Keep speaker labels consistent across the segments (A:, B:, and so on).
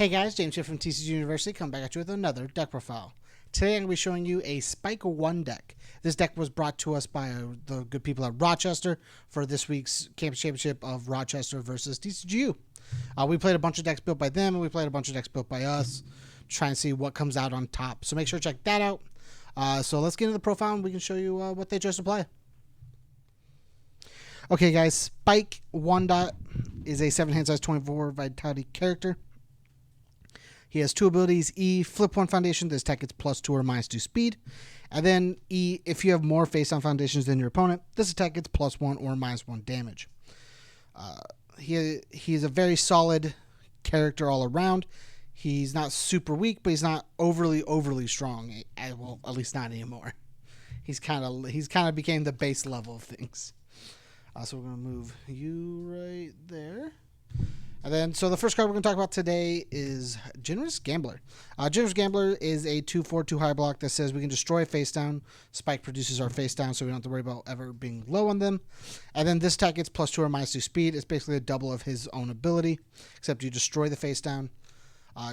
A: Hey guys, James here from TCG University, coming back at you with another deck profile. Today I'm going to be showing you a Spike 1 deck. This deck was brought to us by the good people at Rochester for this week's Campus Championship of Rochester versus TCGU. We played a bunch of decks built by them, and we played a bunch of decks built by us, trying to see what comes out on top. So make sure to check that out. So let's get into the profile, and we can show you what they chose to play. Okay guys, Spike 1 dot is a 7-hand size 24 vitality character. He has two abilities. E, flip one foundation. This attack gets +2 or -2 speed. And then E, if you have more face-down foundations than your opponent, this attack gets +1 or -1 damage. He's a very solid character all around. He's not super weak, but he's not overly strong. Well, at least not anymore. He's kind of became the base level of things. So we're gonna move you right there. And then, so the first card we're going to talk about today is Generous Gambler. Generous Gambler is a 2/4 high block that says we can destroy a face down. Spike produces our face down, so we don't have to worry about ever being low on them. And then this attack gets +2 or -2 speed. It's basically a double of his own ability, except you destroy the face down.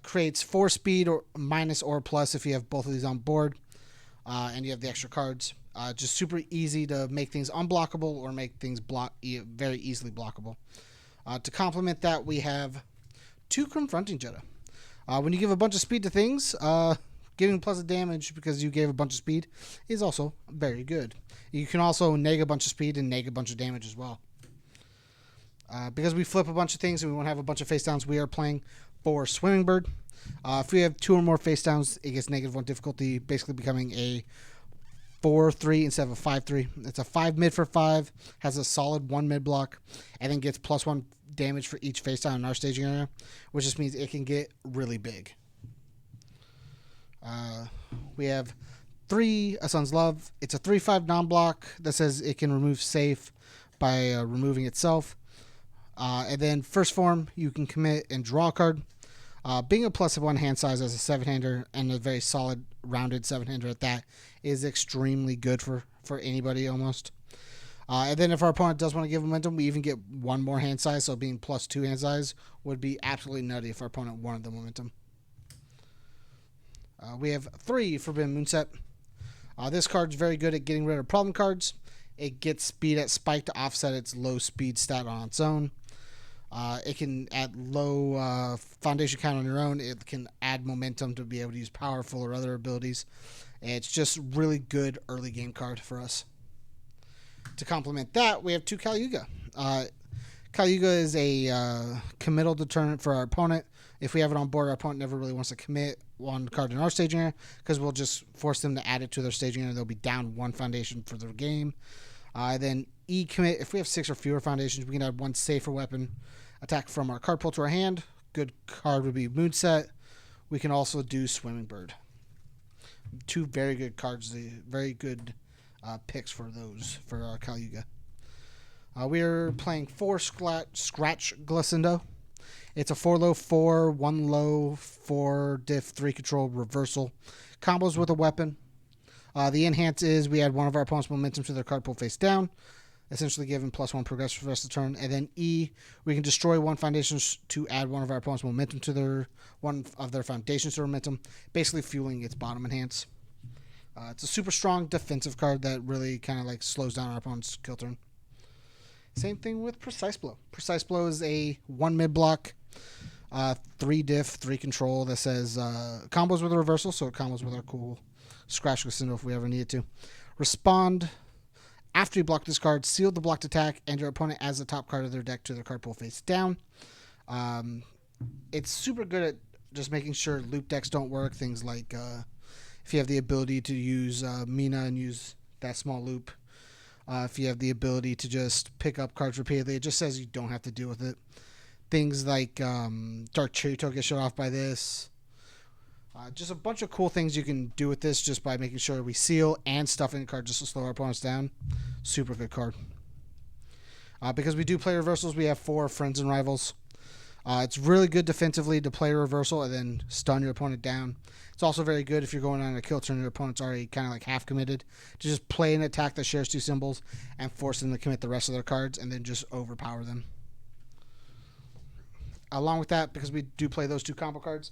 A: Creates 4 speed or minus or plus if you have both of these on board, and you have the extra cards. Just super easy to make things unblockable or make things very easily blockable. To complement that, we have 2 Confronting Jetta. When you give a bunch of speed to things, giving +1 damage because you gave a bunch of speed is also very good. You can also neg a bunch of speed and neg a bunch of damage as well. Because we flip a bunch of things and we want to have a bunch of face downs, we are playing for Swimming Bird. If we have 2 or more face downs, it gets -1 difficulty, basically becoming a 4/3 instead of a 5/3. It's a 5 mid for 5, has a solid 1 mid block, and then gets +1 damage for each face down in our staging area, which just means it can get really big. We have 3 A Sun's Love. It's a 3/5 non-block that says it can remove safe by removing itself. And then first form, you can commit and draw a card. Being a +1 hand size as a 7-hander and a very solid rounded 7-hander at that is extremely good for anybody almost. And then if our opponent does want to give momentum, we even get 1 more hand size, so being +2 hand size would be absolutely nutty if our opponent wanted the momentum. We have 3 Forbidden Moonset. This card's very good at getting rid of problem cards. It gets speed at Spike to offset its low speed stat on its own. It can, at low foundation count on your own, it can add momentum to be able to use powerful or other abilities. It's just really good early game card for us. To complement that, we have 2 Yuga. Yuga is a committal deterrent for our opponent. If we have it on board, our opponent never really wants to commit 1 card in our staging area because we'll just force them to add it to their staging area. They'll be down 1 foundation for their game. Then E commit, if we have 6 or fewer foundations, we can add 1 safer weapon attack from our card pool to our hand. Good card would be Moonset. We can also do Swimming Bird. 2 very good cards, very good picks for those for our Yuga. We're playing 4 Scratch Glassendo. It's a 4 low, 4, 1 low, 4 diff, 3 control reversal. Combos with a weapon. The enhance is we add one of our opponent's momentum to their card pool face down, essentially giving +1 progress for the rest of the turn. And then E, we can destroy 1 foundation to add one of our opponent's momentum to one of their foundations to momentum, basically fueling its bottom enhance. It's a super strong defensive card that really kind of like slows down our opponent's kill turn. Same thing with Precise Blow. Precise Blow is a 1 mid block, 3 diff, 3 control that says combos with a reversal, so it combos with our cool Scratch Glassendo if we ever needed to. Respond. After you block this card, seal the blocked attack, and your opponent adds the top card of their deck to their card pool face down. It's super good at just making sure loop decks don't work. Things like if you have the ability to use Mina and use that small loop. If you have the ability to just pick up cards repeatedly, it just says you don't have to deal with it. Things like Dark Cherry Toe get shut off by this. Just a bunch of cool things you can do with this just by making sure we seal and stuff in the card just to slow our opponents down. Super good card. Because we do play reversals, we have 4 Friends and Rivals. It's really good defensively to play a reversal and then stun your opponent down. It's also very good if you're going on a kill turn and your opponent's already kind of like half committed to just play an attack that shares 2 symbols and force them to commit the rest of their cards and then just overpower them. along with that, because we do play those 2 combo cards,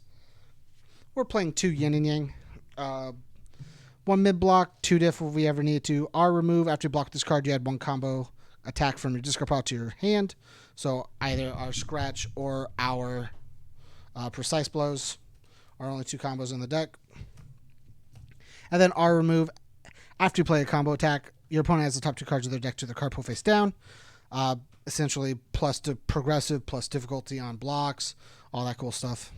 A: we're playing 2 yin and yang. 1 mid block, 2 diff if we ever need to. R remove, after you block this card, you add 1 combo attack from your discard pile to your hand. So either our scratch or our precise blows are only 2 combos in the deck. And then R remove, after you play a combo attack, your opponent has the top 2 cards of their deck to their card pool face down. Essentially plus to progressive, plus difficulty on blocks, all that cool stuff.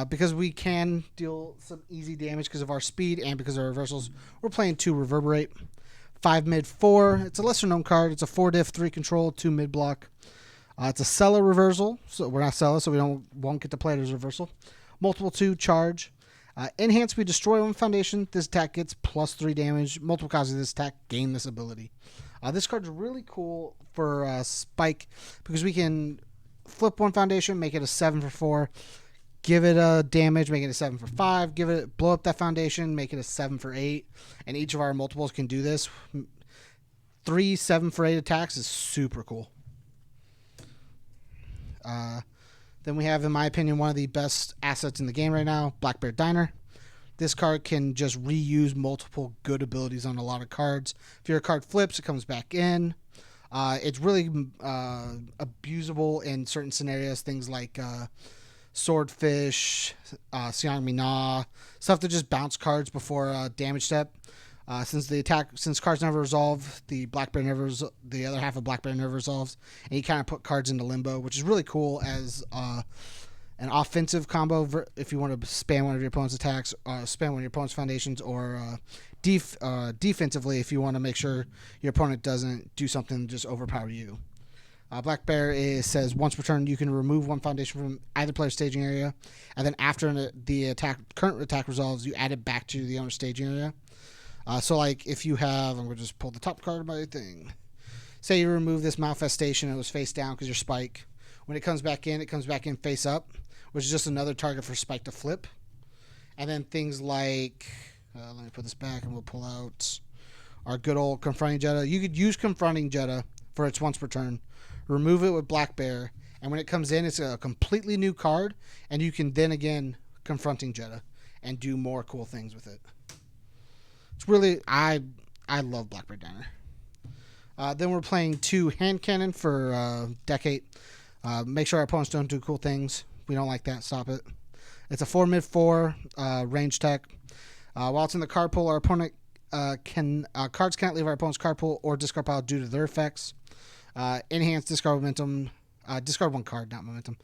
A: Because we can deal some easy damage because of our speed and because of our reversals, we're playing 2 Reverberate. 5 mid, 4. It's a lesser known card. It's a 4 diff, 3 control, 2 mid block. It's a Cellar reversal, so we're not Cellar, so we won't get to play it as reversal. Multiple 2 charge. Enhance, we destroy 1 foundation. This attack gets plus 3 damage. Multiple copies of this attack gain this ability. This card's really cool for Spike because we can flip 1 foundation, make it a 7 for 4. Give it a damage, make it a 7 for 5. Blow up that foundation, make it a 7 for 8. And each of our multiples can do this. 3 7 for 8 attacks is super cool. Then we have, in my opinion, one of the best assets in the game right now, Black Bear Diner. This card can just reuse multiple good abilities on a lot of cards. If your card flips, it comes back in. It's really abusable in certain scenarios, things like Swordfish, Siang Mina, stuff that just bounce cards before damage step. Since cards never resolve, the other half of Black Bear never resolves, and you kind of put cards into limbo, which is really cool as an offensive combo if you want to spam one of your opponent's attacks, spam one of your opponent's foundations, or defensively if you want to make sure your opponent doesn't do something to just overpower you. Black Bear says once per turn you can remove 1 foundation from either player's staging area, and then after the current attack resolves, you add it back to the owner's staging area. So like if you have, I'm going to just pull the top card of my thing. Say you remove this Malfestation and it was face down because you're Spike. When it comes back in face up, which is just another target for Spike to flip. And then things like, let me put this back and we'll pull out our good old Confronting Jetta. You could use Confronting Jetta for its once per turn. Remove it with Black Bear, and when it comes in, it's a completely new card, and you can then again Confronting Jetta and do more cool things with it. It's really, I love Black Bear Diner. Then we're playing 2 Hand Cannon for Deck 8. Make sure our opponents don't do cool things. We don't like that. Stop it. It's a 4 mid 4 range tech. While it's in the card pool, our opponent cards cannot leave our opponent's card pool or discard pile due to their effects. Enhance, discard momentum. Discard 1 card, not momentum.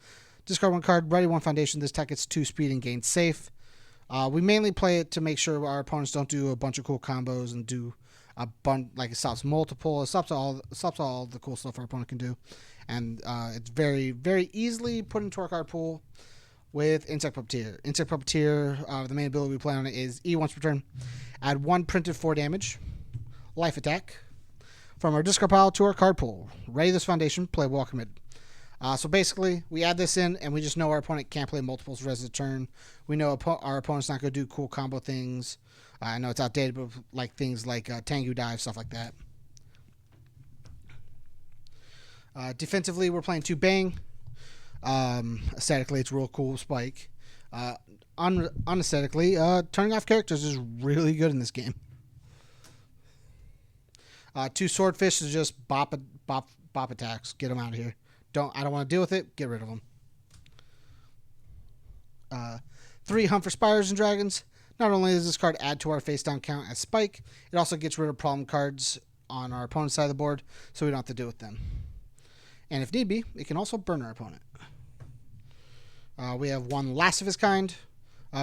A: Discard 1 card, ready 1 foundation. This tech gets 2 speed and gains safe. We mainly play it to make sure our opponents don't do a bunch of cool combos and do like it stops multiple. It stops all the cool stuff our opponent can do, and it's very very easily put into our card pool with Insect Puppeteer. Insect Puppeteer, the main ability we play on it is E once per turn. Add 1 printed 4 damage, life attack from our discard pile to our card pool. Ready this foundation, play Walk Mid. So basically, we add this in, and we just know our opponent can't play multiples for the rest of the turn. We know our opponent's not going to do cool combo things. I know it's outdated, but like things like Tengu Dive, stuff like that. Defensively, we're playing 2 Bang. Aesthetically, it's real cool Spike. Unaesthetically, turning off characters is really good in this game. 2 Swordfish is just bop attacks. Get them out of here. I don't want to deal with it. Get rid of them. 3 Humper Spires and Dragons. Not only does this card add to our face down count as Spike, it also gets rid of problem cards on our opponent's side of the board, so we don't have to deal with them. And if need be, it can also burn our opponent. We have 1 Last of His Kind.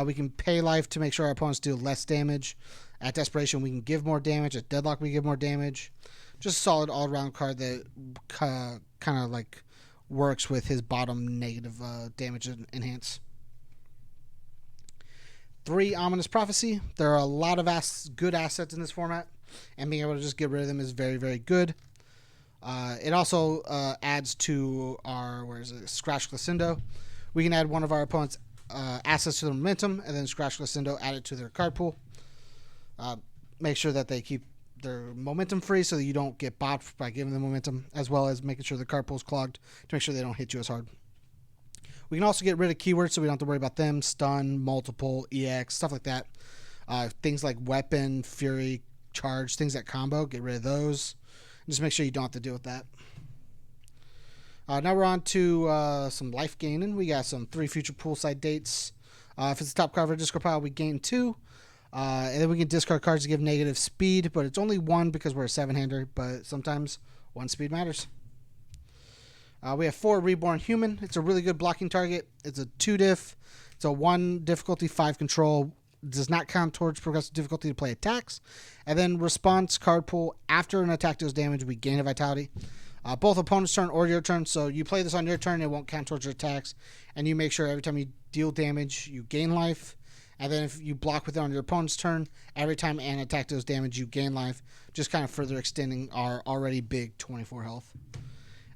A: We can pay life to make sure our opponents deal less damage. At Desperation, we can give more damage. At Deadlock, we give more damage. Just a solid all-around card that kind of like works with his bottom negative damage and enhance. 3 Ominous Prophecy. There are a lot of good assets in this format, and being able to just get rid of them is very, very good. It also adds to our Scratch Glassendo. We can add one of our opponent's assets to the momentum, and then Scratch Glassendo add it to their card pool. Make sure that they keep their momentum free so that you don't get bopped by giving them momentum, as well as making sure the card pool is clogged to make sure they don't hit you as hard. We can also get rid of keywords so we don't have to worry about them. Stun, multiple, EX, stuff like that. Things like weapon, fury, charge, things that combo, get rid of those. Just make sure you don't have to deal with that. Now we're on to some life gaining. We got some 3 future poolside dates. If it's a top card of our discard pile, we gain 2. And then we can discard cards to give negative speed, but it's only 1 because we're a 7-hander, but sometimes 1 speed matters. We have 4 Reborn Human. It's a really good blocking target. It's a 2 diff. It's a 1 difficulty, 5 control. Does not count towards progressive difficulty to play attacks. And then response card pool. After an attack deals damage, we gain a vitality. Both opponent's turn or your turn. So you play this on your turn, it won't count towards your attacks. And you make sure every time you deal damage, you gain life. And then if you block with it on your opponent's turn, every time an attack deals damage, you gain life. Just kind of further extending our already big 24 health.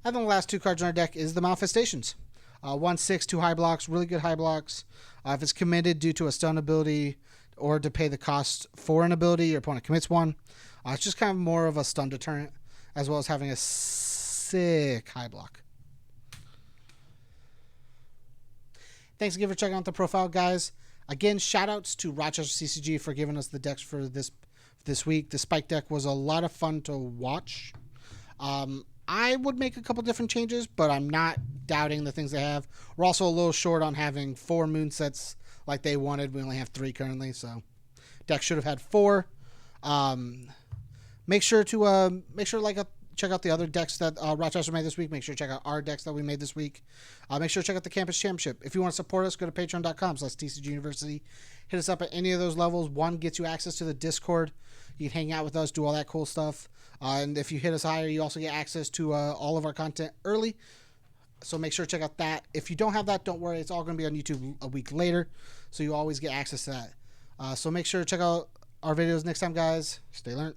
A: And then the last 2 cards on our deck is the Manifestations. 1/6, 2 high blocks, really good high blocks. If it's committed due to a stun ability or to pay the cost for an ability, your opponent commits 1. It's just kind of more of a stun deterrent, as well as having a sick high block. Thanks again for checking out the profile, guys. Again, shout outs to Rochester CCG for giving us the decks for this week. The Spike deck was a lot of fun to watch. I would make a couple different changes, but I'm not doubting the things they have. We're also a little short on having 4 Moonsets like they wanted. We only have 3 currently, so deck should have had 4. Make sure to check out the other decks that Rochester made this week. Make sure to check out our decks that we made this week. Make sure to check out the Campus Championship. If you want to support us, go to patreon.com/TCG University. Hit us up at any of those levels. 1 gets you access to the Discord. You can hang out with us, do all that cool stuff. And if you hit us higher, you also get access to all of our content early. So make sure to check out that. If you don't have that, don't worry. It's all going to be on YouTube a week later. So you always get access to that. So make sure to check out our videos next time, guys. Stay learned.